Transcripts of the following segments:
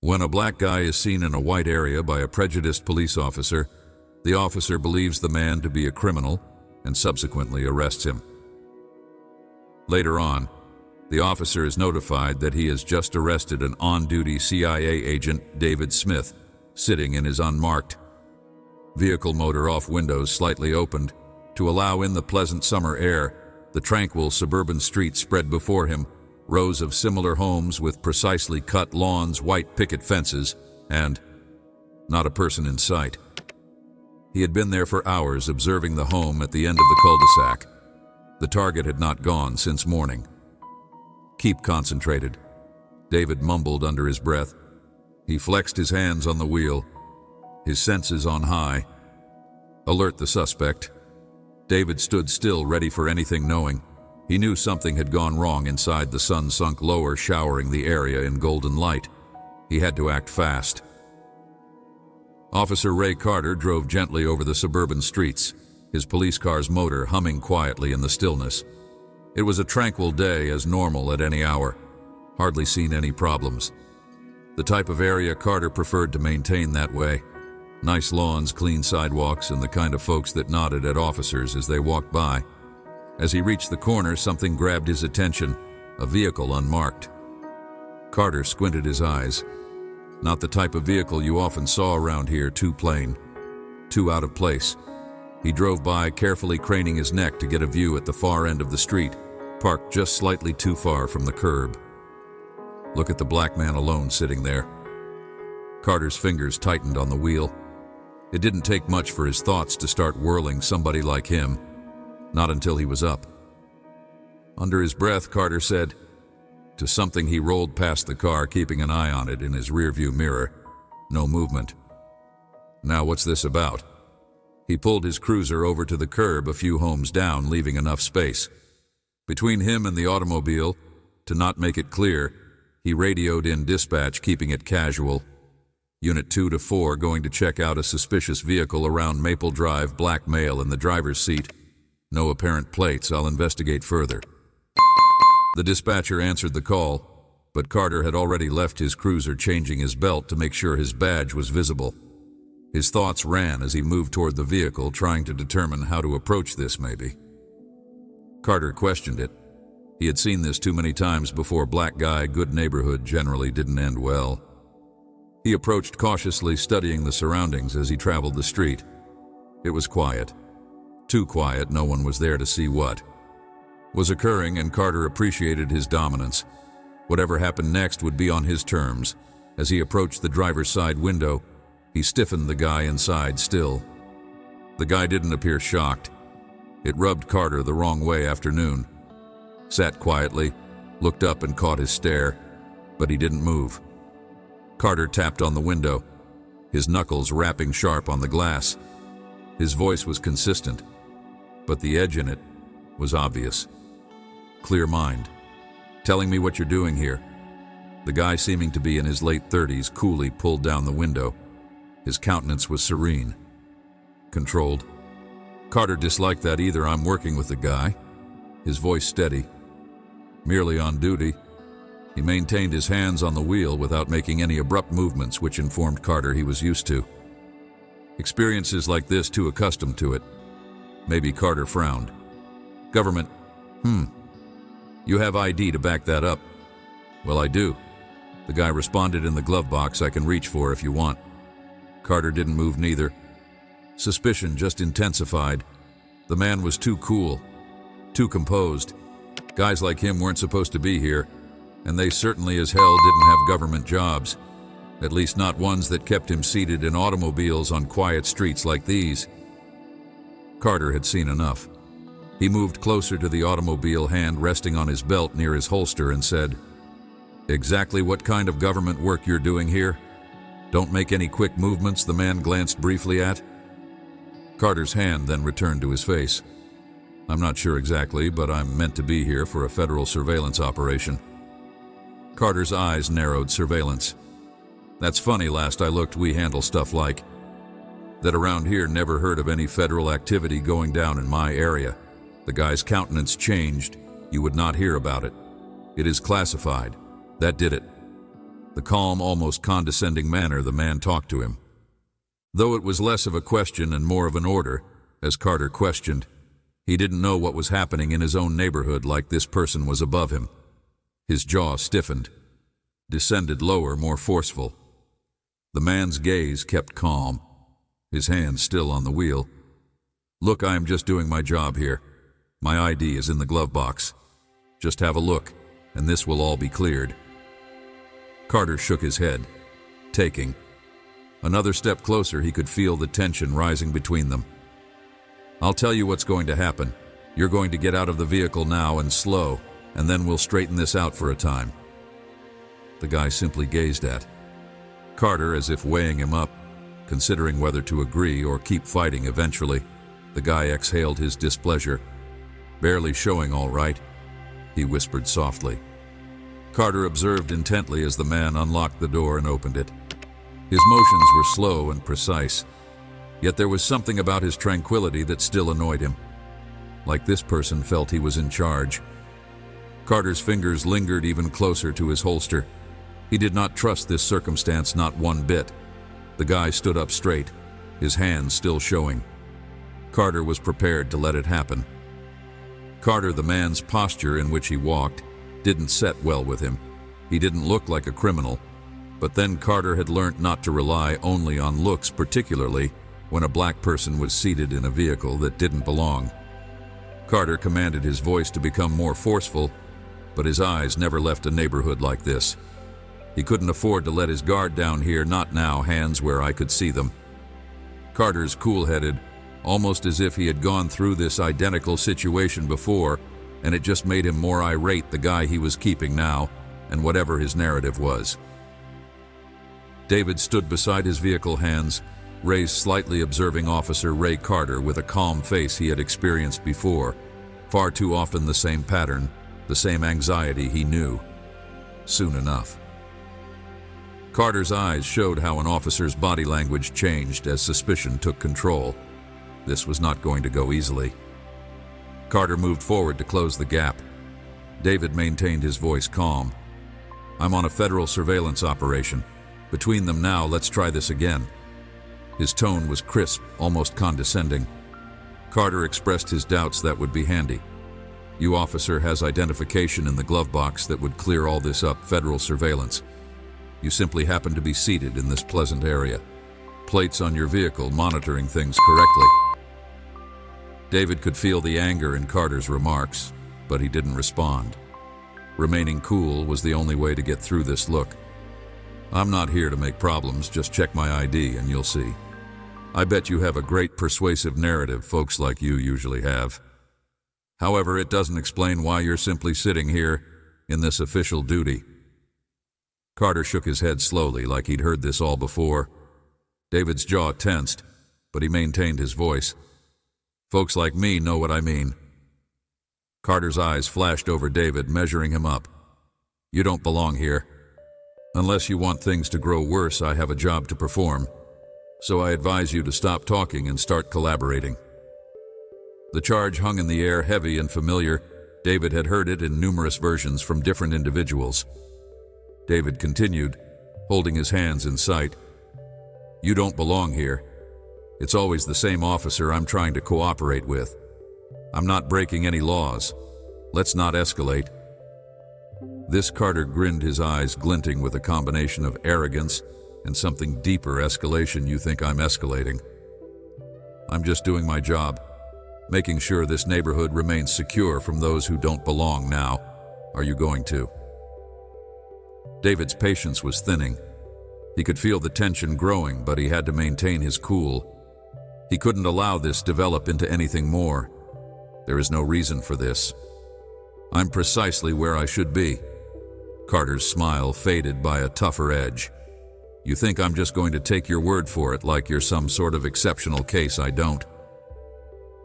When a black guy is seen in a white area by a prejudiced police officer, the officer believes the man to be a criminal and subsequently arrests him. Later on, the officer is notified that he has just arrested an on-duty CIA agent, David Smith, sitting in his unmarked vehicle, motor off, windows slightly opened to allow in the pleasant summer air. The tranquil suburban street spread before him, rows of similar homes with precisely cut lawns, white picket fences, and not a person in sight. He had been there for hours observing the home at the end of the cul-de-sac. The target had not gone since morning. "Keep concentrated," David mumbled under his breath. He flexed his hands on the wheel, his senses on high. Alert the suspect. David stood still, ready for anything, knowing he knew something had gone wrong inside the sun sunk lower, showering the area in golden light. He had to act fast. Officer Ray Carter drove gently over the suburban streets, his police car's motor humming quietly in the stillness. It was a tranquil day, as normal at any hour. Hardly seen any problems. The type of area Carter preferred to maintain that way. Nice lawns, clean sidewalks, and the kind of folks that nodded at officers as they walked by. As he reached the corner, something grabbed his attention, a vehicle unmarked. Carter squinted his eyes. Not the type of vehicle you often saw around here, too plain, too out of place. He drove by, carefully craning his neck to get a view at the far end of the street, parked just slightly too far from the curb. Look at the black man alone sitting there. Carter's fingers tightened on the wheel. It didn't take much for his thoughts to start whirling. Somebody like him. Not until he was up. Under his breath, Carter said to something. He rolled past the car, keeping an eye on it in his rearview mirror. No movement. Now what's this about? He pulled his cruiser over to the curb a few homes down, leaving enough space between him and the automobile to not make it clear. He radioed in dispatch, keeping it casual. Unit 2 to 4 going to check out a suspicious vehicle around Maple Drive, black male in the driver's seat. No apparent plates. I'll investigate further. The dispatcher answered the call, but Carter had already left his cruiser, changing his belt to make sure his badge was visible. His thoughts ran as he moved toward the vehicle, trying to determine how to approach this maybe. Carter questioned it. He had seen this too many times before. Black guy, good neighborhood, generally didn't end well. He approached cautiously, studying the surroundings as he traveled the street. It was quiet. Too quiet. No one was there to see what was occurring, and Carter appreciated his dominance. Whatever happened next would be on his terms. As he approached the driver's side window, he stiffened the guy inside still. The guy didn't appear shocked. It rubbed Carter the wrong way. Afternoon. Sat quietly, looked up and caught his stare, but he didn't move. Carter tapped on the window, his knuckles rapping sharp on the glass. His voice was consistent, but the edge in it was obvious. Clear mind. Telling me what you're doing here. The guy, seeming to be in his late 30s, coolly pulled down the window. His countenance was serene, controlled. Carter disliked that either. I'm working with the guy. His voice steady. Merely on duty. He maintained his hands on the wheel without making any abrupt movements, which informed Carter he was used to. Experiences like this, too accustomed to it. Maybe. Carter frowned. Government. You have ID to back that up? Well, I do. The guy responded. In the glove box. I can reach for if you want. Carter didn't move neither. Suspicion just intensified. The man was too cool, too composed. Guys like him weren't supposed to be here, and they certainly as hell didn't have government jobs. At least not ones that kept him seated in automobiles on quiet streets like these. Carter had seen enough. He moved closer to the automobile, hand resting on his belt near his holster, and said, "Exactly what kind of government work you're doing here? Don't make any quick movements." The man glanced briefly at Carter's hand, then returned to his face. "I'm not sure exactly, but I'm meant to be here for a federal surveillance operation." Carter's eyes narrowed. Surveillance. That's funny. Last I looked, we handle stuff like that around here. Never heard of any federal activity going down in my area. The guy's countenance changed. You would not hear about it. It is classified. That did it. the calm, almost condescending manner the man talked to him. Though it was less of a question and more of an order, as Carter questioned, he didn't know what was happening in his own neighborhood like this person was above him. His jaw stiffened, descended lower, more forceful. The man's gaze kept calm, his hand still on the wheel. "Look, I am just doing my job here. My ID is in the glove box. Just have a look, and this will all be cleared." Carter shook his head, taking. Another step closer, he could feel the tension rising between them. "I'll tell you what's going to happen. You're going to get out of the vehicle now and slow, and then we'll straighten this out for a time." The guy simply gazed at Carter as if weighing him up, considering whether to agree or keep fighting eventually. The guy exhaled his displeasure. "Barely showing, all right," he whispered softly. Carter observed intently as the man unlocked the door and opened it. His motions were slow and precise, yet there was something about his tranquility that still annoyed him. Like this person felt he was in charge. Carter's fingers lingered even closer to his holster. He did not trust this circumstance, not one bit. The guy stood up straight, his hands still showing. Carter was prepared to let it happen. Carter, the man's posture in which he walked, didn't set well with him. He didn't look like a criminal. But then Carter had learned not to rely only on looks, particularly when a black person was seated in a vehicle that didn't belong. Carter commanded his voice to become more forceful, but his eyes never left a neighborhood like this. He couldn't afford to let his guard down here, not now, hands where I could see them. Carter's cool-headed, almost as if he had gone through this identical situation before, and it just made him more irate, the guy he was keeping now, and whatever his narrative was. David stood beside his vehicle, hands raised slightly, observing Officer Ray Carter with a calm face he had experienced before. Far too often the same pattern, the same anxiety he knew. Soon enough. Carter's eyes showed how an officer's body language changed as suspicion took control. This was not going to go easily. Carter moved forward to close the gap. David maintained his voice calm. "I'm on a federal surveillance operation. Between them now, let's try this again." His tone was crisp, almost condescending. Carter expressed his doubts that would be handy. "You officer has identification in the glove box that would clear all this up, federal surveillance. You simply happen to be seated in this pleasant area. Plates on your vehicle monitoring things correctly." David could feel the anger in Carter's remarks, but he didn't respond. Remaining cool was the only way to get through this look. "I'm not here to make problems, just check my ID and you'll see. I bet you have a great persuasive narrative folks like you usually have. However, it doesn't explain why you're simply sitting here in this official duty." Carter shook his head slowly, like he'd heard this all before. David's jaw tensed, but he maintained his voice. "Folks like me know what I mean." Carter's eyes flashed over David, measuring him up. "You don't belong here. Unless you want things to grow worse, I have a job to perform. So I advise you to stop talking and start collaborating." The charge hung in the air, heavy and familiar. David had heard it in numerous versions from different individuals. David continued, holding his hands in sight. "You don't belong here. It's always the same officer I'm trying to cooperate with. I'm not breaking any laws. Let's not escalate." This Carter grinned, his eyes glinting with a combination of arrogance and something deeper. "Escalation? You think I'm escalating? I'm just doing my job, making sure this neighborhood remains secure from those who don't belong now. Are you going to?" David's patience was thinning. He could feel the tension growing, but he had to maintain his cool. He couldn't allow this develop into anything more. There is no reason for this. "I'm precisely where I should be." Carter's smile faded by a tougher edge. "You think I'm just going to take your word for it like you're some sort of exceptional case? I don't.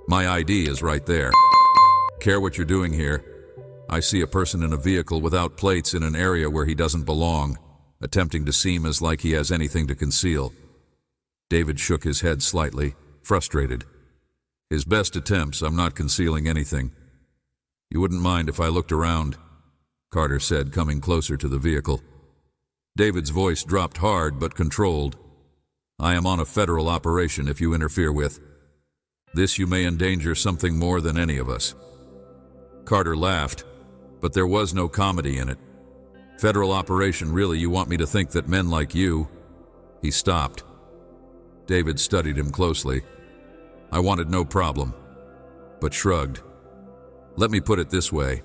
My ID is right there. Care what you're doing here. I see a person in a vehicle without plates in an area where he doesn't belong, attempting to seem as like he has anything to conceal." David shook his head slightly, frustrated. "His best attempts. I'm not concealing anything. You wouldn't mind if I looked around," Carter said, coming closer to the vehicle. David's voice dropped hard but controlled. "I am on a federal operation if you interfere with this. You may endanger something more than any of us." Carter laughed, but there was no comedy in it. "Federal operation, really? You want me to think that men like you—" He stopped. David studied him closely. "I wanted no problem," but shrugged. "Let me put it this way.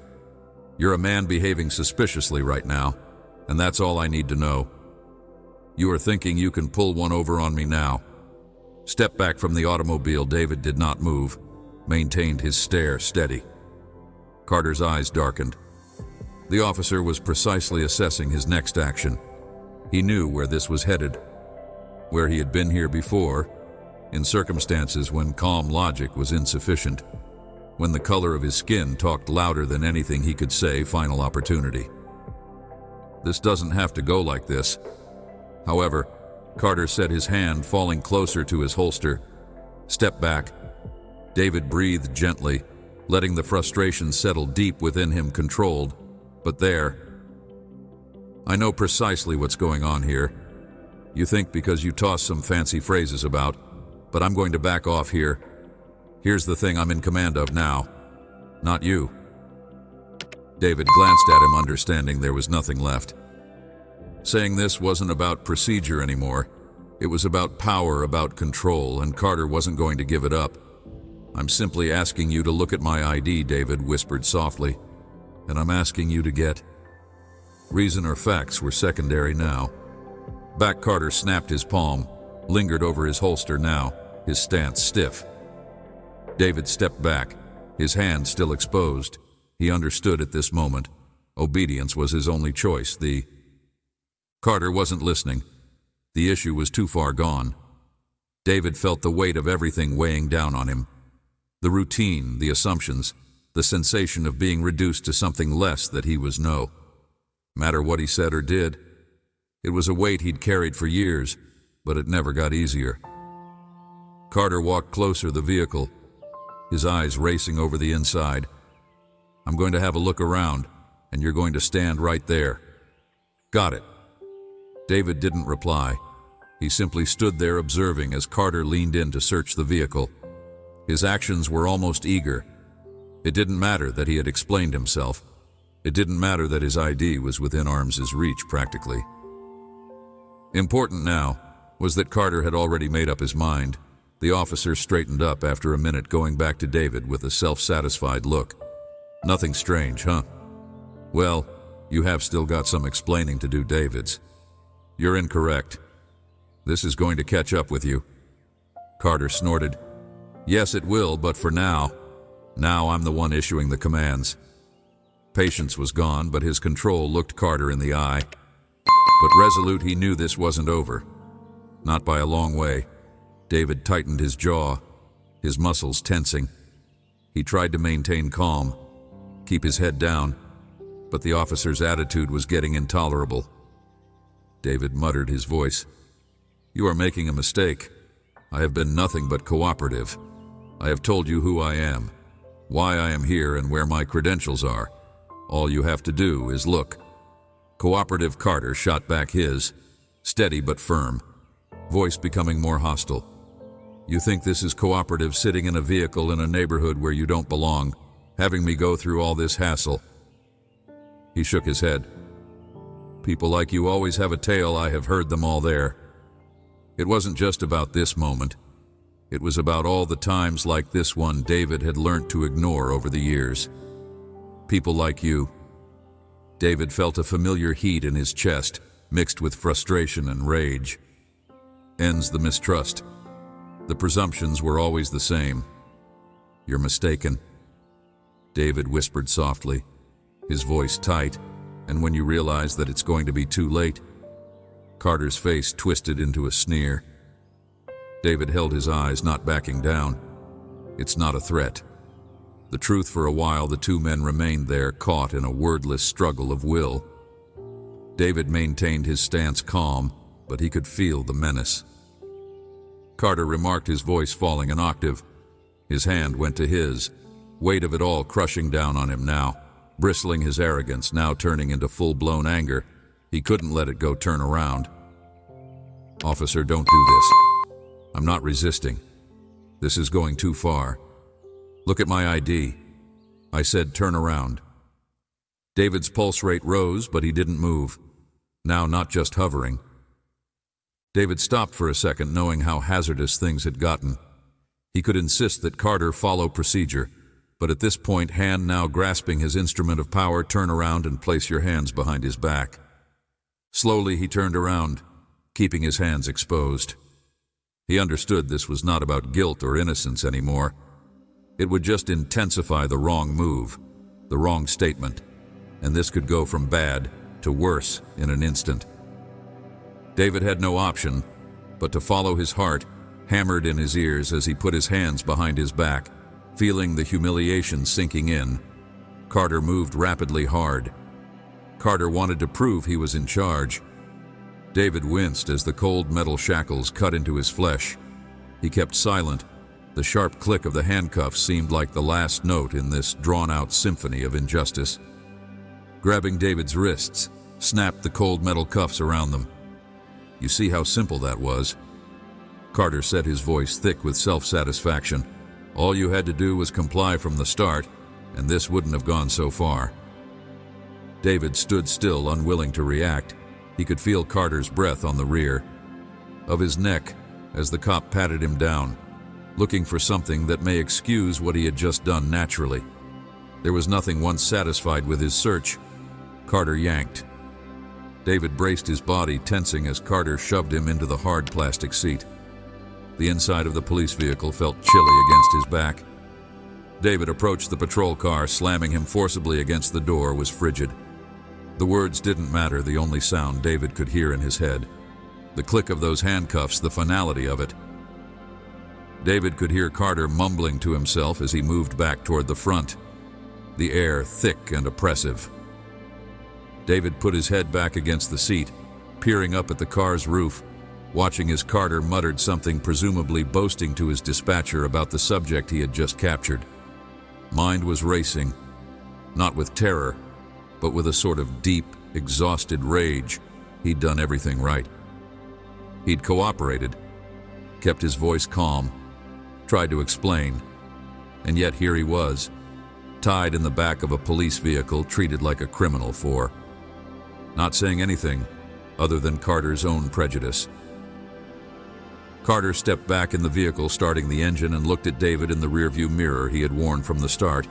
You're a man behaving suspiciously right now, and that's all I need to know. You are thinking you can pull one over on me now." Step back from the automobile. David did not move, maintained his stare steady. Carter's eyes darkened. The officer was precisely assessing his next action. He knew where this was headed, where he had been here before, in circumstances when calm logic was insufficient, when the color of his skin talked louder than anything he could say. Final opportunity. This doesn't have to go like this. However, Carter said, his hand falling closer to his holster. "Step back." David breathed gently, letting the frustration settle deep within him, controlled. "But there. I know precisely what's going on here. You think because you toss some fancy phrases about, but I'm going to back off here. Here's the thing, I'm in command of now, not you." David glanced at him, understanding there was nothing left. Saying this wasn't about procedure anymore. It was about power, about control, and Carter wasn't going to give it up. "I'm simply asking you to look at my ID," David whispered softly. "And I'm asking you to get—" Reason or facts were secondary now. Back. Carter snapped his palm, lingered over his holster now, his stance stiff. David stepped back, his hand still exposed. He understood at this moment. Obedience was his only choice. Carter wasn't listening. The issue was too far gone. David felt the weight of everything weighing down on him. The routine, the assumptions, the sensation of being reduced to something less that he was no matter what he said or did. It was a weight he'd carried for years, but it never got easier. Carter walked closer, the vehicle, his eyes racing over the inside. "I'm going to have a look around, and you're going to stand right there." "Got it." David didn't reply. He simply stood there observing as Carter leaned in to search the vehicle. His actions were almost eager. It didn't matter that he had explained himself. It didn't matter that his ID was within arm's reach practically. Important now was that Carter had already made up his mind. The officer straightened up after a minute, going back to David with a self-satisfied look. "Nothing strange, huh? Well, you have still got some explaining to do, Davids. You're incorrect. This is going to catch up with you." Carter snorted. "Yes, it will, but for now. Now I'm the one issuing the commands." Patience was gone, but his control looked Carter in the eye. But resolute, he knew this wasn't over. Not by a long way. David tightened his jaw, his muscles tensing. He tried to maintain calm, keep his head down, but the officer's attitude was getting intolerable. David muttered, his voice. "You are making a mistake. I have been nothing but cooperative. I have told you who I am, why I am here, and where my credentials are. All you have to do is look." Cooperative. Carter shot back his, steady but firm, voice becoming more hostile. "You think this is cooperative, sitting in a vehicle in a neighborhood where you don't belong, having me go through all this hassle?" He shook his head. "People like you always have a tale. I have heard them all there." It wasn't just about this moment. It was about all the times like this one David had learned to ignore over the years. People like you. David felt a familiar heat in his chest, mixed with frustration and rage. Ends the mistrust. The presumptions were always the same. "You're mistaken," David whispered softly, his voice tight. "And when you realize that it's going to be too late—" Carter's face twisted into a sneer. David held his eyes, not backing down. "It's not a threat." The truth, for a while the two men remained there, caught in a wordless struggle of will. David maintained his stance calm, but he could feel the menace. Carter remarked, his voice falling an octave. His hand went to his, weight of it all crushing down on him now, bristling his arrogance, now turning into full-blown anger. He couldn't let it go turn around. "Officer, don't do this. I'm not resisting. This is going too far. Look at my ID." I said, "Turn around." David's pulse rate rose, but he didn't move. Now not just hovering. David stopped for a second, knowing how hazardous things had gotten. He could insist that Carter follow procedure, but at this point, hand now grasping his instrument of power, "Turn around and place your hands behind his back." Slowly he turned around, keeping his hands exposed. He understood this was not about guilt or innocence anymore. It would just intensify the wrong move, the wrong statement, and this could go from bad to worse in an instant. David had no option but to follow his heart, hammered in his ears as he put his hands behind his back, feeling the humiliation sinking in. Carter moved rapidly hard. Carter wanted to prove he was in charge. David winced as the cold metal shackles cut into his flesh. He kept silent. The sharp click of the handcuffs seemed like the last note in this drawn-out symphony of injustice. Grabbing David's wrists, snapped the cold metal cuffs around them. "You see how simple that was?" Carter said, his voice thick with self-satisfaction. "All you had to do was comply from the start, and this wouldn't have gone so far." David stood still, unwilling to react. He could feel Carter's breath on the rear of his neck as the cop patted him down, looking for something that may excuse what he had just done naturally. There was nothing once satisfied with his search. Carter yanked. David braced his body, tensing as Carter shoved him into the hard plastic seat. The inside of the police vehicle felt chilly against his back. David approached the patrol car, slamming him forcibly against the door was frigid. The words didn't matter, the only sound David could hear in his head. The click of those handcuffs, the finality of it. David could hear Carter mumbling to himself as he moved back toward the front, the air thick and oppressive. David put his head back against the seat, peering up at the car's roof, watching as Carter muttered something, presumably boasting to his dispatcher about the subject he had just captured. Mind was racing, not with terror, but with a sort of deep, exhausted rage. He'd done everything right. He'd cooperated, kept his voice calm, tried to explain, and yet here he was, tied in the back of a police vehicle, treated like a criminal for not saying anything other than Carter's own prejudice. Carter stepped back in the vehicle, starting the engine, and looked at David in the rearview mirror he had worn from the start.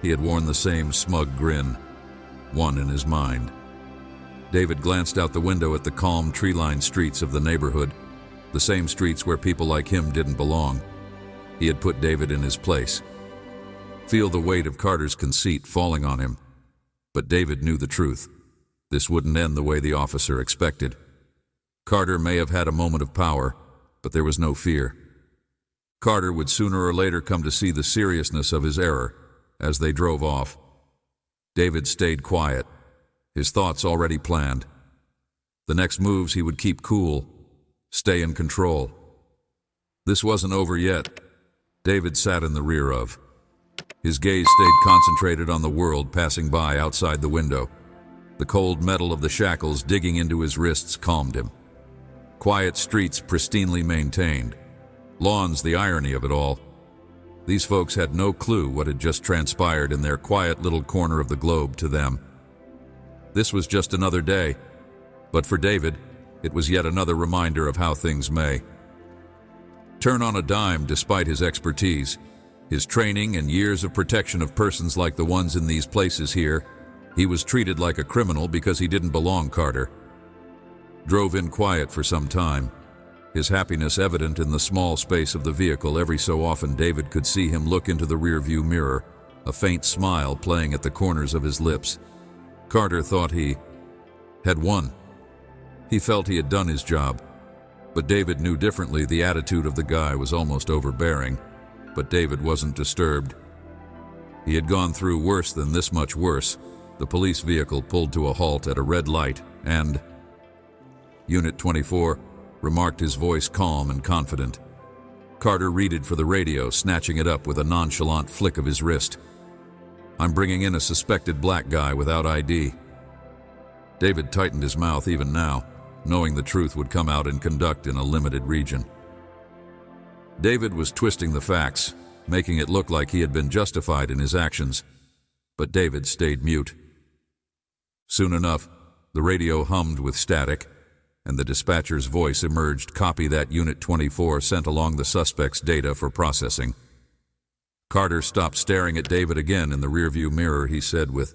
He had worn the same smug grin, one in his mind. David glanced out the window at the calm, tree-lined streets of the neighborhood, the same streets where people like him didn't belong. He had put David in his place. Feel the weight of Carter's conceit falling on him. But David knew the truth. This wouldn't end the way the officer expected. Carter may have had a moment of power, but there was no fear. Carter would sooner or later come to see the seriousness of his error as they drove off. David stayed quiet, his thoughts already planned. The next moves he would keep cool, stay in control. This wasn't over yet. David sat in the rear of. His gaze stayed concentrated on the world passing by outside the window. The cold metal of the shackles digging into his wrists calmed him. Quiet streets pristinely maintained. Lawns, the irony of it all. These folks had no clue what had just transpired in their quiet little corner of the globe to them. This was just another day, but for David, it was yet another reminder of how things may turn on a dime despite his expertise, his training and years of protection of persons like the ones in these places here. He was treated like a criminal because he didn't belong. Carter drove in quiet for some time, his happiness evident in the small space of the vehicle. Every so often David could see him look into the rearview mirror, a faint smile playing at the corners of his lips. Carter thought he had won. He felt he had done his job. But David knew differently. The attitude of the guy was almost overbearing, but David wasn't disturbed. He had gone through worse than this, much worse. The police vehicle pulled to a halt at a red light, and Unit 24, remarked, his voice calm and confident. Carter readied for the radio, snatching it up with a nonchalant flick of his wrist. "I'm bringing in a suspected black guy without ID." David tightened his mouth even now, knowing the truth would come out in conduct in a limited region. David was twisting the facts, making it look like he had been justified in his actions, but David stayed mute. Soon enough, the radio hummed with static, and the dispatcher's voice emerged. Copy that. Unit 24 sent along the suspect's data for processing. Carter stopped staring at David again in the rearview mirror. He said with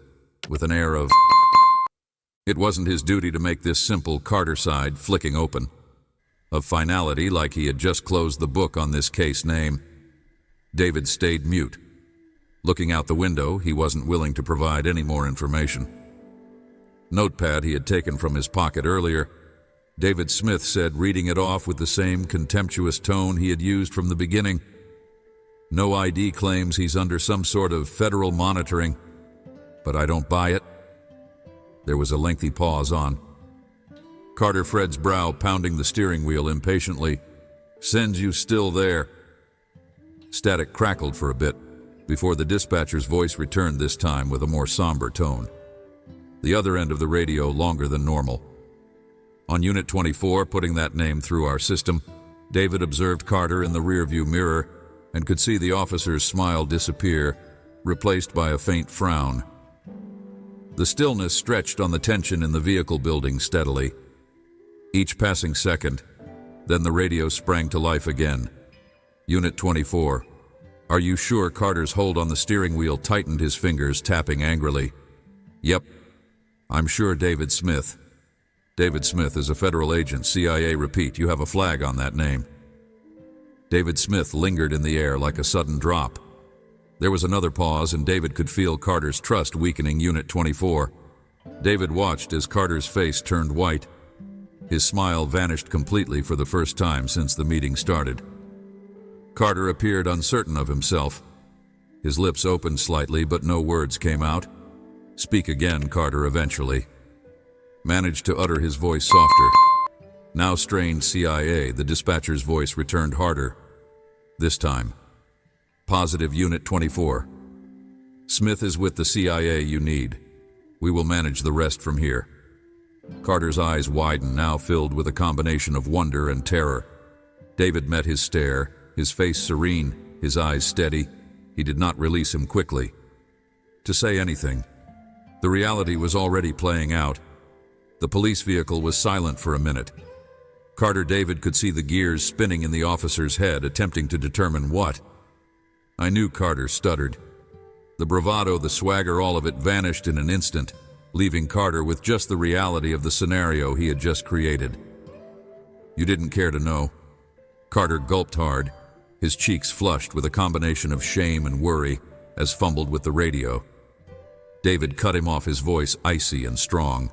an air of... It wasn't his duty to make this simple. Carter sighed, flicking open. Of finality, like he had just closed the book on this case name. David stayed mute. Looking out the window, he wasn't willing to provide any more information. Notepad he had taken from his pocket earlier, David Smith said, reading it off with the same contemptuous tone he had used from the beginning. No ID claims he's under some sort of federal monitoring, but I don't buy it. There was a lengthy pause on. Carter Fred's brow pounding the steering wheel impatiently. Sends you still there. Static crackled for a bit before the dispatcher's voice returned, this time with a more somber tone. The other end of the radio longer than normal. On Unit 24, putting that name through our system, David observed Carter in the rearview mirror and could see the officer's smile disappear, replaced by a faint frown. The stillness stretched on the tension in the vehicle building steadily. Each passing second, then the radio sprang to life again. Unit 24. Are you sure? Carter's hold on the steering wheel tightened, his fingers tapping angrily. Yep. I'm sure. David Smith. David Smith is a federal agent. CIA. Repeat, you have a flag on that name. David Smith lingered in the air like a sudden drop. There was another pause, and David could feel Carter's trust weakening. Unit 24. David watched as Carter's face turned white. His smile vanished completely for the first time since the meeting started. Carter appeared uncertain of himself. His lips opened slightly, but no words came out. Speak again. Carter eventually managed to utter, his voice softer. Now strained. CIA. The dispatcher's voice returned harder. This time. Positive. Unit 24. Smith is with the CIA you need. We will manage the rest from here. Carter's eyes widened, now filled with a combination of wonder and terror. David met his stare, his face serene, his eyes steady. He did not release him quickly to say anything. The reality was already playing out. The police vehicle was silent for a minute. David could see the gears spinning in the officer's head, attempting to determine what. I knew. Carter stuttered. The bravado, the swagger, all of it vanished in an instant, leaving Carter with just the reality of the scenario he had just created. You didn't care to know. Carter gulped hard, his cheeks flushed with a combination of shame and worry, as fumbled with the radio. David cut him off, his voice icy and strong.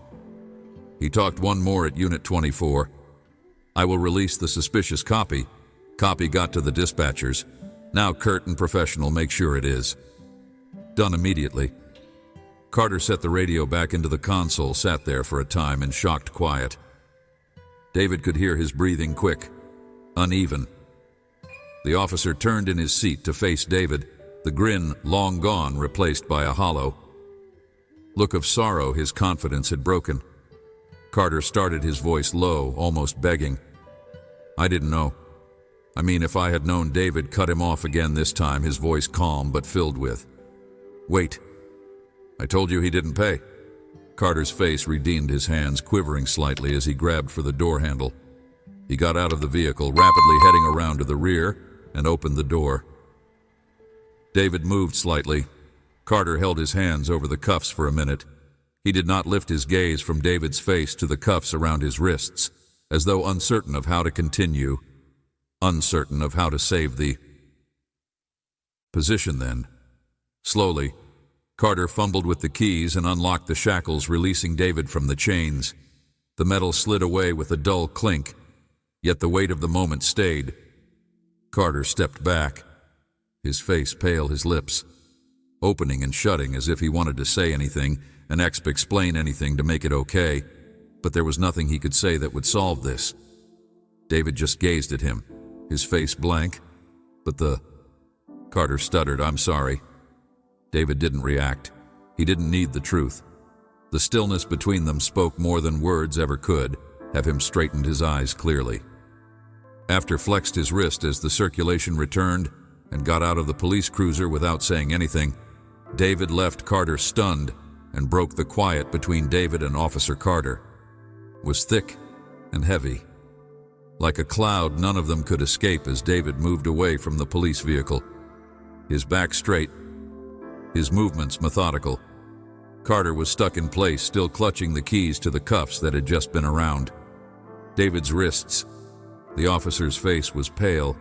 He talked one more at Unit 24. I will release the suspicious copy. Copy got to the dispatchers. Now curt and professional, make sure it is. Done immediately. Carter set the radio back into the console, sat there for a time in shocked quiet. David could hear his breathing quick, uneven. The officer turned in his seat to face David, the grin long gone, replaced by a hollow look of sorrow. His confidence had broken. Carter started, his voice low, almost begging. I didn't know. I mean, if I had known. David cut him off again, this time his voice calm but filled with, wait. I told you he didn't pay. Carter's face redeemed, his hands quivering slightly as he grabbed for the door handle. He got out of the vehicle, rapidly heading around to the rear, and opened the door. David moved slightly. Carter held his hands over the cuffs for a minute. He did not lift his gaze from David's face to the cuffs around his wrists, as though uncertain of how to continue, uncertain of how to save the position. Then, slowly, Carter fumbled with the keys and unlocked the shackles, releasing David from the chains. The metal slid away with a dull clink, yet the weight of the moment stayed. Carter stepped back, his face pale, his lips opening and shutting as if he wanted to say anything, and explain anything to make it okay, but there was nothing he could say that would solve this. David just gazed at him, his face blank. But Carter stuttered, I'm sorry. David didn't react. He didn't need the truth. The stillness between them spoke more than words ever could, have him straightened his eyes clearly. After flexed his wrist as the circulation returned and got out of the police cruiser without saying anything, David left Carter stunned and broke the quiet between David and Officer Carter. It was thick and heavy. Like a cloud, none of them could escape as David moved away from the police vehicle. His back straight, his movements methodical. Carter was stuck in place, still clutching the keys to the cuffs that had just been around David's wrists. The officer's face was pale,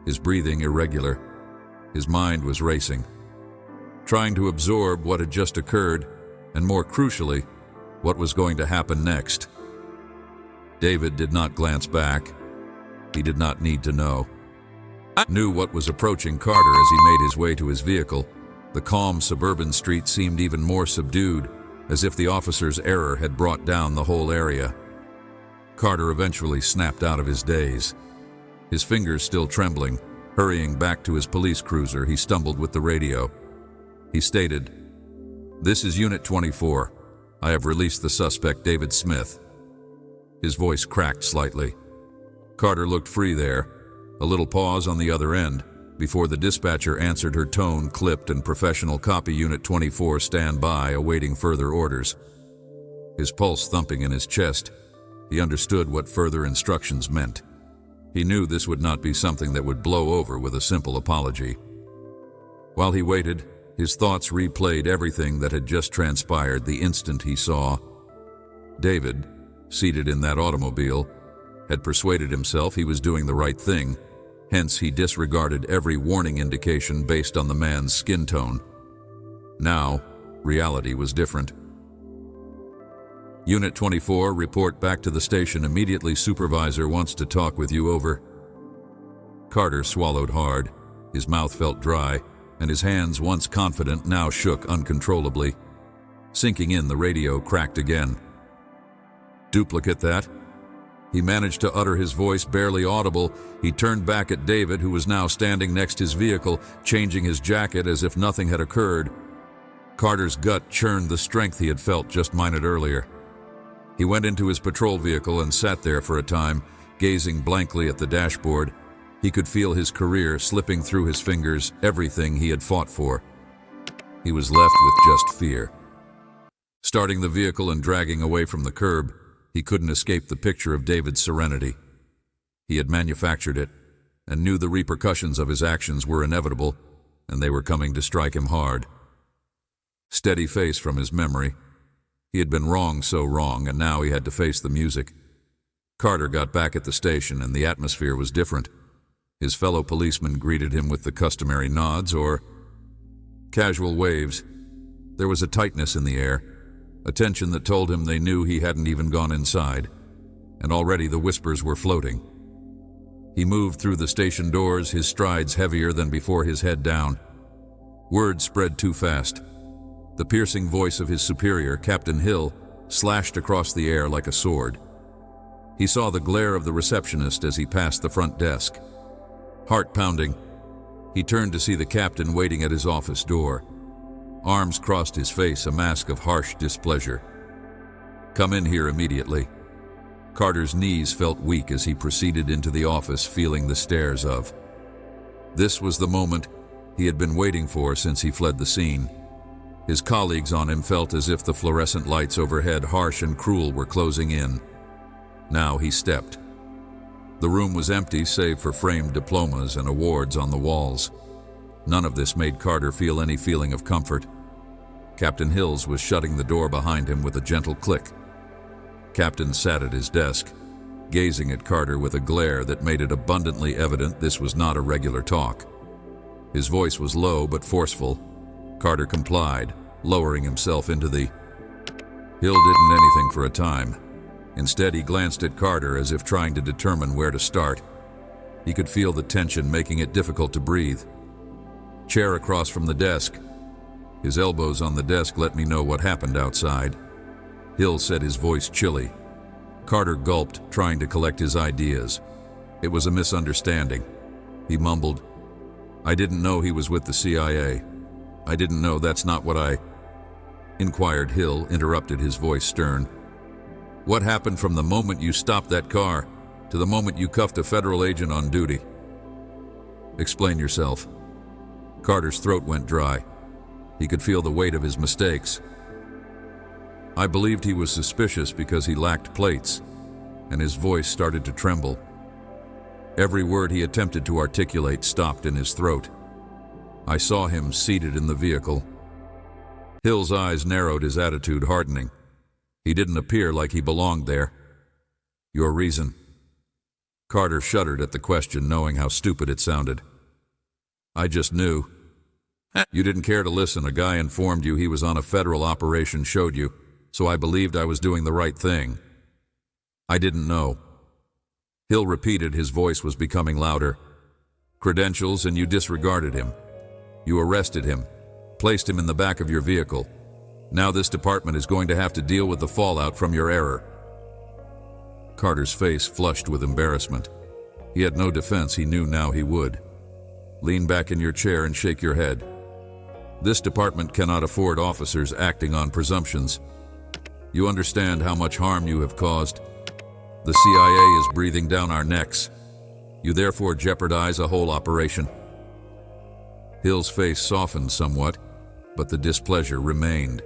his breathing irregular. His mind was racing, trying to absorb what had just occurred, and more crucially, what was going to happen next. David did not glance back. He did not need to know. Knew what was approaching Carter as he made his way to his vehicle. The calm suburban street seemed even more subdued, as if the officer's error had brought down the whole area. Carter eventually snapped out of his daze. His fingers still trembling, hurrying back to his police cruiser, he stumbled with the radio. He stated, "This is Unit 24. I have released the suspect, David Smith." His voice cracked slightly. Carter looked free there, a little pause on the other end, before the dispatcher answered her tone, clipped and professional. "Copy, Unit 24, stand by, awaiting further orders." His pulse thumping in his chest, he understood what further instructions meant. He knew this would not be something that would blow over with a simple apology. While he waited, his thoughts replayed everything that had just transpired the instant he saw David, seated in that automobile, had persuaded himself he was doing the right thing, hence he disregarded every warning indication based on the man's skin tone. Now, reality was different. "Unit 24, report back to the station immediately. Supervisor wants to talk with you, over." Carter swallowed hard. His mouth felt dry, and his hands, once confident, now shook uncontrollably. Sinking in, the radio cracked again. "Duplicate that." He managed to utter his voice barely audible. He turned back at David, who was now standing next his vehicle, changing his jacket as if nothing had occurred. Carter's gut churned the strength he had felt just minute earlier. He went into his patrol vehicle and sat there for a time, gazing blankly at the dashboard. He could feel his career slipping through his fingers, everything he had fought for. He was left with just fear. Starting the vehicle and dragging away from the curb, he couldn't escape the picture of David's serenity. He had manufactured it, and knew the repercussions of his actions were inevitable, and they were coming to strike him hard. Steady face from his memory. He had been wrong, so wrong, and now he had to face the music. Carter got back at the station, and the atmosphere was different. His fellow policemen greeted him with the customary nods or casual waves. There was a tightness in the air, a tension that told him they knew he hadn't even gone inside, and already the whispers were floating. He moved through the station doors, his strides heavier than before, his head down. Words spread too fast. The piercing voice of his superior, Captain Hill, slashed across the air like a sword. He saw the glare of the receptionist as he passed the front desk. Heart pounding, he turned to see the captain waiting at his office door. Arms crossed his face, a mask of harsh displeasure. "Come in here immediately." Carter's knees felt weak as he proceeded into the office, feeling the stares of. This was the moment he had been waiting for since he fled the scene. His colleagues on him felt as if the fluorescent lights overhead, harsh and cruel, were closing in. Now he stepped. The room was empty save for framed diplomas and awards on the walls. None of this made Carter feel any feeling of comfort. Captain Hills was shutting the door behind him with a gentle click. Captain sat at his desk, gazing at Carter with a glare that made it abundantly evident this was not a regular talk. His voice was low but forceful. Carter complied, lowering himself into the. Hill didn't anything for a time. Instead, he glanced at Carter as if trying to determine where to start. He could feel the tension making it difficult to breathe. Chair across from the desk. His elbows on the desk let me know what happened outside. Hill said, his voice chilly. Carter gulped, trying to collect his ideas. It was a misunderstanding. He mumbled, "I didn't know he was with the CIA. I didn't know, that's not what I..." inquired Hill, interrupted, his voice stern. "What happened from the moment you stopped that car to the moment you cuffed a federal agent on duty? Explain yourself." Carter's throat went dry. He could feel the weight of his mistakes. "I believed he was suspicious because he lacked plates," and his voice started to tremble. Every word he attempted to articulate stopped in his throat. "I saw him seated in the vehicle." Hill's eyes narrowed, his attitude hardening. He didn't appear like he belonged there. "Your reason?" Carter shuddered at the question, knowing how stupid it sounded. "I just knew. You didn't care to listen. A guy informed you he was on a federal operation, showed you, so I believed I was doing the right thing. I didn't know." Hill repeated, his voice was becoming louder. "Credentials, and you disregarded him. You arrested him, placed him in the back of your vehicle. Now this department is going to have to deal with the fallout from your error." Carter's face flushed with embarrassment. He had no defense. He knew now he would. "Lean back in your chair and shake your head. This department cannot afford officers acting on presumptions. You understand how much harm you have caused? The CIA is breathing down our necks. You therefore jeopardize a whole operation." Hill's face softened somewhat, but the displeasure remained.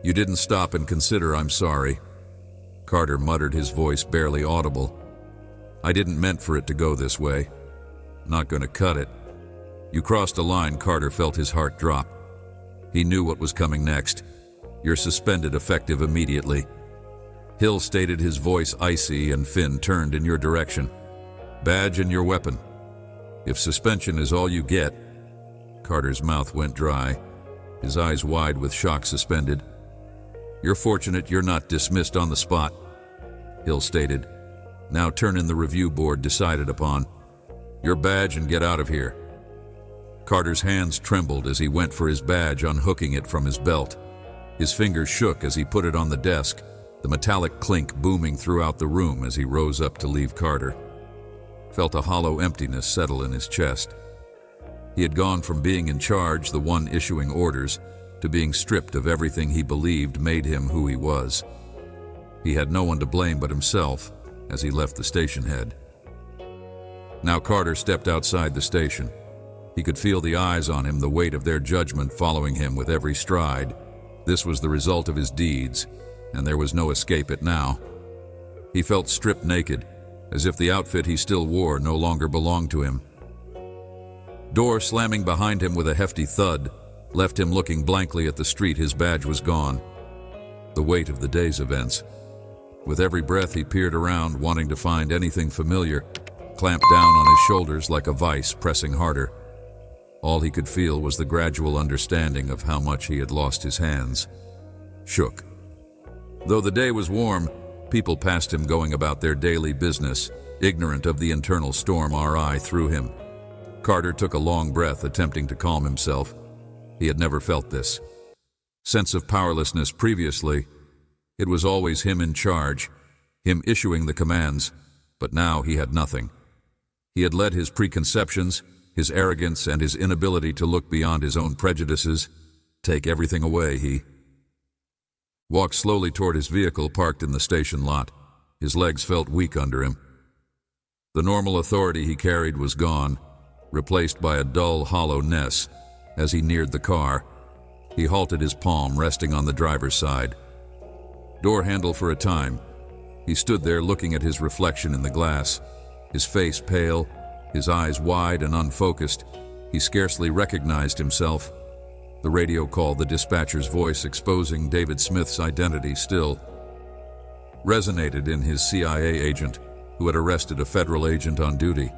"You didn't stop and consider I'm sorry." Carter muttered, his voice barely audible. "I didn't meant for it to go this way. Not gonna cut it." "You crossed a line." Carter felt his heart drop. He knew what was coming next. "You're suspended, effective immediately." Hill stated, his voice icy, and Finn turned in your direction. "Badge and your weapon. If suspension is all you get." Carter's mouth went dry, his eyes wide with shock suspended. "You're fortunate you're not dismissed on the spot," Hill stated. "Now turn in the review board decided upon. Your badge and get out of here." Carter's hands trembled as he went for his badge, unhooking it from his belt. His fingers shook as he put it on the desk, the metallic clink booming throughout the room as he rose up to leave. Carter felt a hollow emptiness settle in his chest. He had gone from being in charge, the one issuing orders, to being stripped of everything he believed made him who he was. He had no one to blame but himself as he left the station head. Now Carter stepped outside the station. He could feel the eyes on him, the weight of their judgment following him with every stride. This was the result of his deeds, and there was no escape it now. He felt stripped naked, as if the outfit he still wore no longer belonged to him. Door slamming behind him with a hefty thud left him looking blankly at the street. His badge was gone. The weight of the day's events. With every breath he peered around, wanting to find anything familiar, clamped down on his shoulders like a vice, pressing harder. All he could feel was the gradual understanding of how much he had lost his hands. Shook. Though the day was warm, people passed him going about their daily business, ignorant of the internal storm RI through him. Carter took a long breath, attempting to calm himself. He had never felt this sense of powerlessness previously. It was always him in charge, him issuing the commands, but now he had nothing. He had let his preconceptions, his arrogance, and his inability to look beyond his own prejudices take everything away. He walked slowly toward his vehicle parked in the station lot. His legs felt weak under him. The normal authority he carried was gone, replaced by a dull hollowness. As he neared the car, he halted, his palm resting on the driver's side. Door handle for a time. He stood there looking at his reflection in the glass, his face pale, his eyes wide and unfocused. He scarcely recognized himself. The radio call, the dispatcher's voice exposing David Smith's identity, still resonated in his CIA agent who had arrested a federal agent on duty.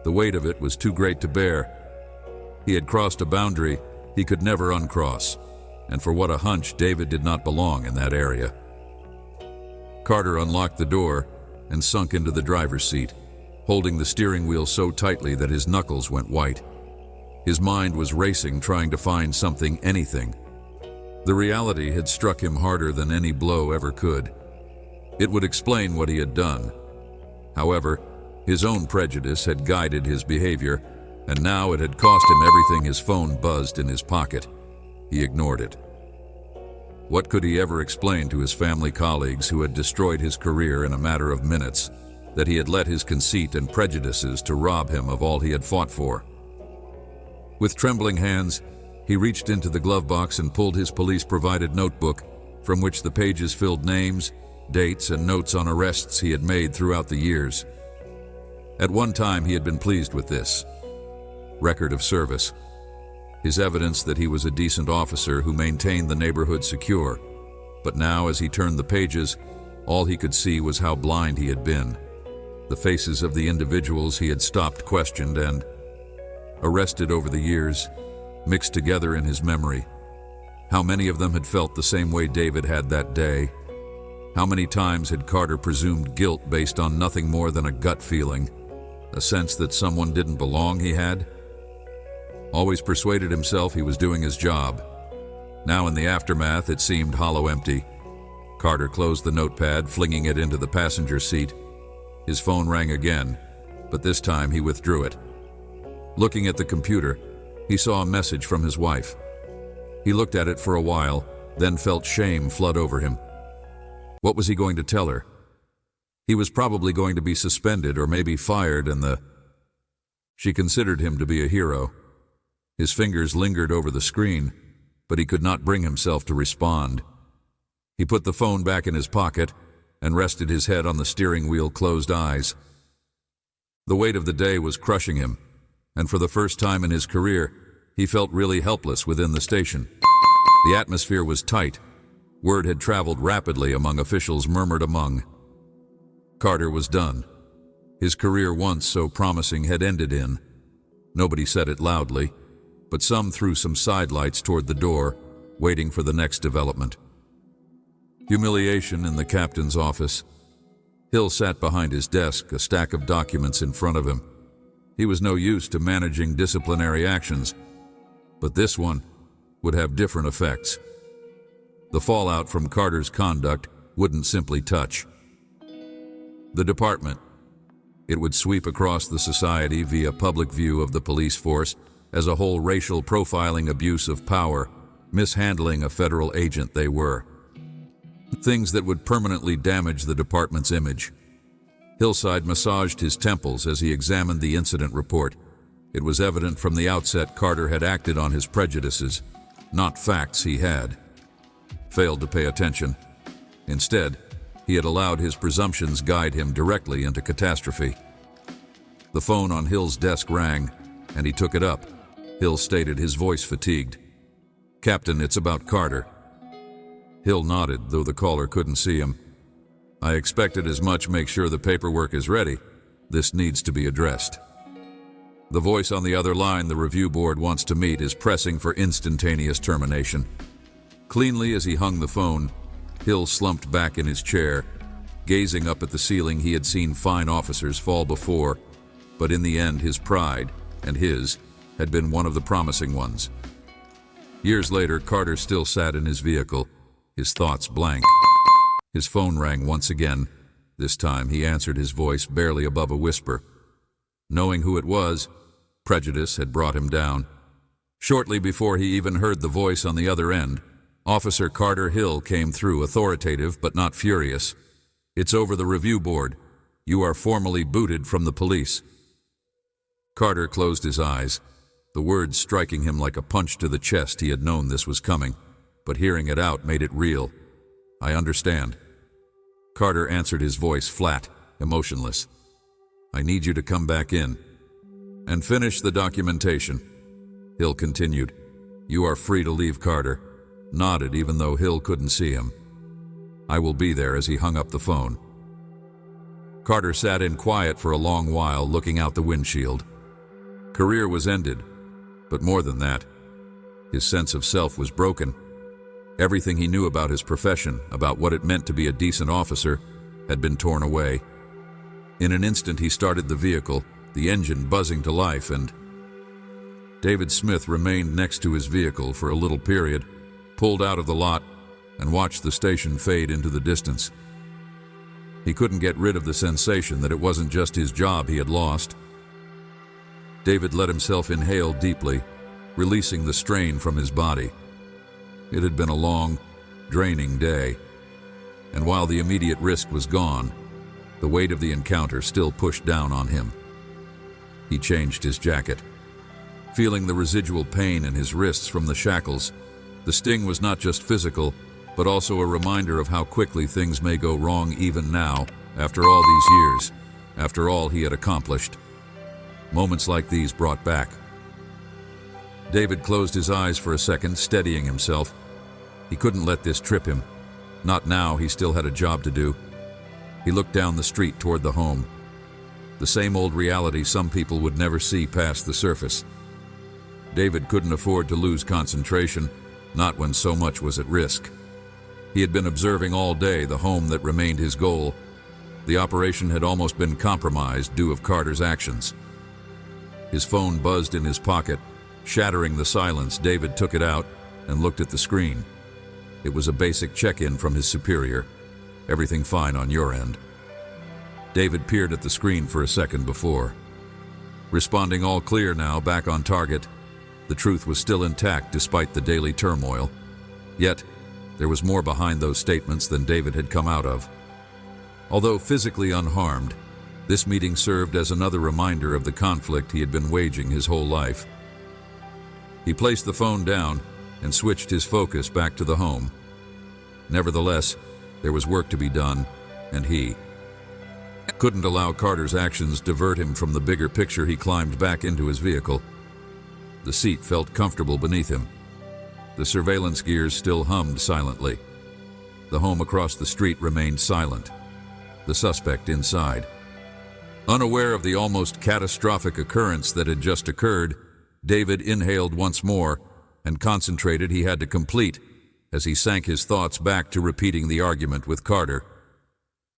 The weight of it was too great to bear. He had crossed a boundary he could never uncross, and for what a hunch, David did not belong in that area. Carter unlocked the door and sunk into the driver's seat, holding the steering wheel so tightly that his knuckles went white. His mind was racing, trying to find something, anything. The reality had struck him harder than any blow ever could. It would explain what he had done. However, his own prejudice had guided his behavior, and now it had cost him everything. His phone buzzed in his pocket. He ignored it. What could he ever explain to his family colleagues who had destroyed his career in a matter of minutes, that he had let his conceit and prejudices to rob him of all he had fought for? With trembling hands, he reached into the glove box and pulled his police-provided notebook, from which the pages filled names, dates, and notes on arrests he had made throughout the years. At one time, he had been pleased with this record of service, his evidence that he was a decent officer who maintained the neighborhood secure. But now, as he turned the pages, all he could see was how blind he had been. The faces of the individuals he had stopped, questioned, and arrested over the years, mixed together in his memory. How many of them had felt the same way David had that day? How many times had Carter presumed guilt based on nothing more than a gut feeling, a sense that someone didn't belong he had? Always persuaded himself he was doing his job. Now in the aftermath, it seemed hollow empty. Carter closed the notepad, flinging it into the passenger seat. His phone rang again, but this time he withdrew it. Looking at the computer, he saw a message from his wife. He looked at it for a while, then felt shame flood over him. What was he going to tell her? He was probably going to be suspended or maybe fired, and She considered him to be a hero. His fingers lingered over the screen, but he could not bring himself to respond. He put the phone back in his pocket and rested his head on the steering wheel, closed eyes. The weight of the day was crushing him, and for the first time in his career, he felt really helpless within the station. The atmosphere was tight. Word had traveled rapidly among officials, murmured among. Carter was done. His career, once so promising, had ended in. Nobody said it loudly, but some threw some sidelights toward the door, waiting for the next development. Humiliation in the captain's office. Hill sat behind his desk, a stack of documents in front of him. He was no use to managing disciplinary actions, but this one would have different effects. The fallout from Carter's conduct wouldn't simply touch the department. It would sweep across the society via public view of the police force as a whole, racial profiling, abuse of power, mishandling a federal agent they were. Things that would permanently damage the department's image. Hillside massaged his temples as he examined the incident report. It was evident from the outset Carter had acted on his prejudices, not facts. He had failed to pay attention. Instead, he had allowed his presumptions guide him directly into catastrophe. The phone on Hill's desk rang, and he took it up. Hill stated, his voice fatigued. "Captain, it's about Carter." Hill nodded, though the caller couldn't see him. "I expected as much. Make sure the paperwork is ready. This needs to be addressed." The voice on the other line, "The review board wants to meet, is pressing for instantaneous termination." Cleanly as he hung the phone, Hill slumped back in his chair, gazing up at the ceiling. He had seen fine officers fall before, but in the end his pride, and his, had been one of the promising ones. Years later, Carter still sat in his vehicle, his thoughts blank. His phone rang once again. This time he answered, his voice barely above a whisper. Knowing who it was, prejudice had brought him down. Shortly before he even heard the voice on the other end, Officer Carter Hill came through, authoritative but not furious. "It's over the review board. You are formally booted from the police." Carter closed his eyes, the words striking him like a punch to the chest. He had known this was coming, but hearing it out made it real. "I understand." Carter answered, his voice flat, emotionless. "I need you to come back in and finish the documentation." Hill continued. "You are free to leave." Carter nodded, even though Hill couldn't see him. "I will be there." As he hung up the phone, Carter sat in quiet for a long while, looking out the windshield. Career was ended, but more than that, his sense of self was broken. Everything he knew about his profession, about what it meant to be a decent officer, had been torn away. In an instant he started the vehicle, the engine buzzing to life, and David Smith remained next to his vehicle for a little period, pulled out of the lot, and watched the station fade into the distance. He couldn't get rid of the sensation that it wasn't just his job he had lost. David let himself inhale deeply, releasing the strain from his body. It had been a long, draining day. And while the immediate risk was gone, the weight of the encounter still pushed down on him. He changed his jacket. Feeling the residual pain in his wrists from the shackles, the sting was not just physical, but also a reminder of how quickly things may go wrong even now, after all these years, after all he had accomplished. Moments like these brought back. David closed his eyes for a second, steadying himself. He couldn't let this trip him. Not now, he still had a job to do. He looked down the street toward the home. The same old reality some people would never see past the surface. David couldn't afford to lose concentration, not when so much was at risk. He had been observing all day the home that remained his goal. The operation had almost been compromised due of Carter's actions. His phone buzzed in his pocket. Shattering the silence, David took it out and looked at the screen. It was a basic check-in from his superior. Everything fine on your end. David peered at the screen for a second before. Responding all clear now, back on target. The truth was still intact despite the daily turmoil. Yet, there was more behind those statements than David had come out of. Although physically unharmed, this meeting served as another reminder of the conflict he had been waging his whole life. He placed the phone down and switched his focus back to the home. Nevertheless, there was work to be done, and he couldn't allow Carter's actions divert him from the bigger picture. He climbed back into his vehicle. The seat felt comfortable beneath him. The surveillance gears still hummed silently. The home across the street remained silent. The suspect inside. Unaware of the almost catastrophic occurrence that had just occurred, David inhaled once more and concentrated he had to complete as he sank his thoughts back to repeating the argument with Carter.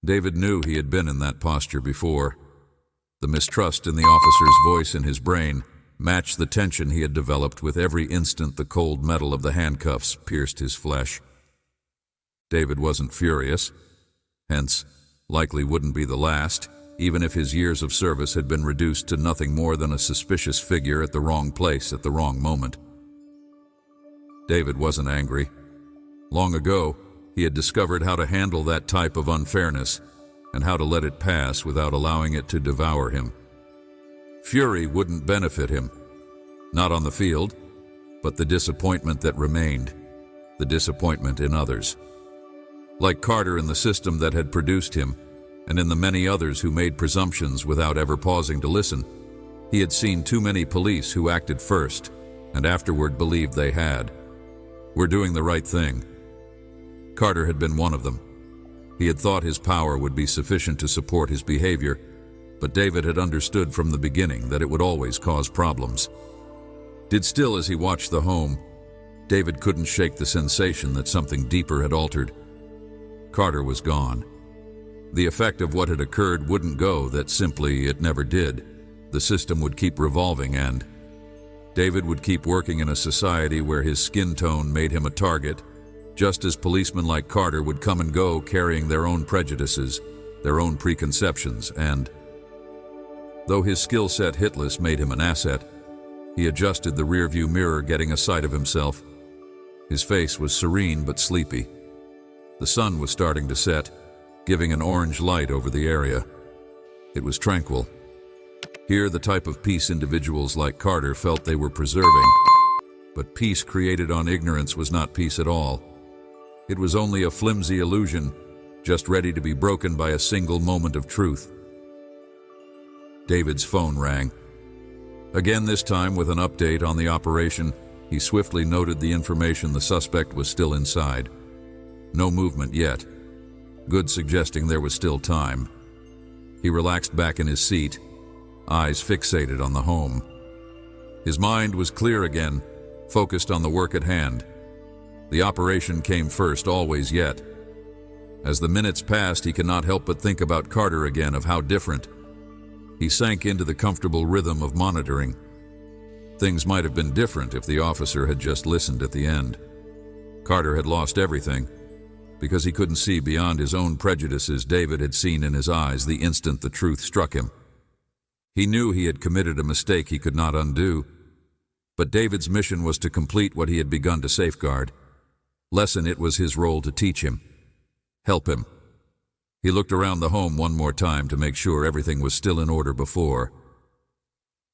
David knew he had been in that posture before. The mistrust in the officer's voice in his brain matched the tension he had developed with every instant the cold metal of the handcuffs pierced his flesh. David wasn't furious, hence, likely wouldn't be the last, even if his years of service had been reduced to nothing more than a suspicious figure at the wrong place at the wrong moment. David wasn't angry. Long ago, he had discovered how to handle that type of unfairness and how to let it pass without allowing it to devour him. Fury wouldn't benefit him, not on the field, but the disappointment that remained, the disappointment in others. Like Carter in the system that had produced him, and in the many others who made presumptions without ever pausing to listen, he had seen too many police who acted first and afterward believed they had. We're doing the right thing. Carter had been one of them. He had thought his power would be sufficient to support his behavior, but David had understood from the beginning that it would always cause problems. Did still as he watched the home, David couldn't shake the sensation that something deeper had altered. Carter was gone. The effect of what had occurred wouldn't go that simply it never did. The system would keep revolving and David would keep working in a society where his skin tone made him a target, just as policemen like Carter would come and go carrying their own prejudices, their own preconceptions, and though his skill set hitless made him an asset, he adjusted the rearview mirror, getting a sight of himself. His face was serene but sleepy. The sun was starting to set, giving an orange light over the area. It was tranquil. Here, the type of peace individuals like Carter felt they were preserving. But peace created on ignorance was not peace at all. It was only a flimsy illusion, just ready to be broken by a single moment of truth. David's phone rang. Again, this time with an update on the operation. He swiftly noted the information the suspect was still inside. No movement yet. Good, suggesting there was still time. He relaxed back in his seat, eyes fixated on the home. His mind was clear again, focused on the work at hand. The operation came first, always yet. As the minutes passed, he could not help but think about Carter again, of how different. He sank into the comfortable rhythm of monitoring. Things might have been different if the officer had just listened at the end. Carter had lost everything. Because he couldn't see beyond his own prejudices, David had seen in his eyes the instant the truth struck him. He knew he had committed a mistake he could not undo. But David's mission was to complete what he had begun to safeguard. lesson it was his role to teach him, help him. He looked around the home one more time to make sure everything was still in order before.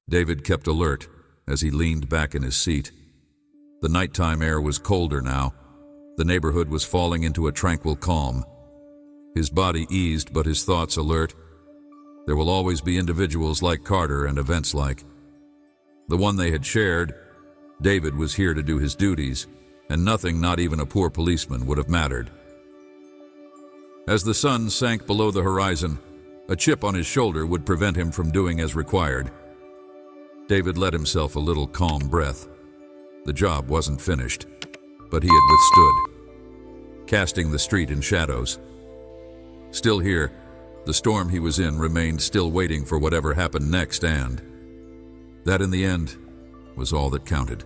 David kept alert as he leaned back in his seat. The nighttime air was colder now. The neighborhood was falling into a tranquil calm. His body eased, but his thoughts alert. There will always be individuals like Carter and events like the one they had shared. David was here to do his duties, and nothing, not even a poor policeman, would have mattered. As the sun sank below the horizon, a chip on his shoulder would prevent him from doing as required. David let himself a little calm breath. The job wasn't finished, but he had withstood, casting the street in shadows. Still here, the storm he was in remained still waiting for whatever happened next, and that in the end was all that counted.